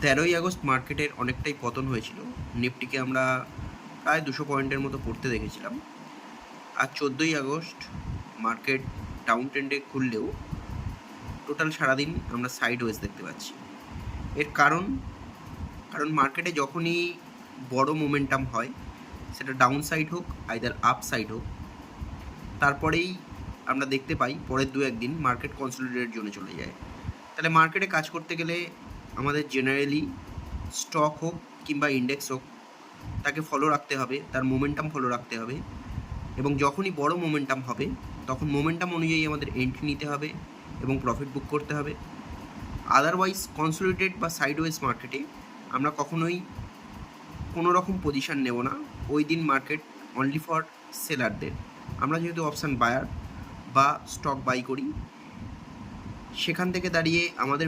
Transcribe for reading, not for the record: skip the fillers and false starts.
13ই August মার্কেটের অনেকটাই পতন হয়েছিল। নিফটিকে আমরা প্রায় 200 পয়েন্টের মতো পড়তে দেখেছিলাম। আর 14ই আগস্ট মার্কেট ডাউন ট্রেন্ডে খুললেও টোটাল সারাদিন আমরা সাইডওয়েজ দেখতে পাচ্ছি। এর কারণ মার্কেটে যখনই বড় মোমেন্টাম হয়, সেটা ডাউন সাইড হোক আইদার আপ সাইড হোক, তারপরেই আমরা দেখতে পাই পরের 2-1 দিন মার্কেট কনসলিডেটেড জোনে চলে যায়। তাহলে মার্কেটে কাজ করতে গেলে আমাদের জেনারেলি স্টক হোক কিংবা ইন্ডেক্স হোক, তাকে ফলো রাখতে হবে, তার মোমেন্টাম ফলো রাখতে হবে, এবং যখনই বড় মোমেন্টাম হবে তখন মোমেন্টাম অনুযায়ী আমাদের এন্ট্রি নিতে হবে এবং প্রফিট বুক করতে হবে। আদারওয়াইজ কনসলিডেটেড বা সাইডওয়েজ মার্কেটে আমরা কখনোই কোনো রকম পজিশান নেব না। ওই দিন মার্কেট অনলি ফর সেলারদের। আমরা যেহেতু অপশান বায়ার বা স্টক বাই করি, সেখান থেকে দাঁড়িয়ে আমাদের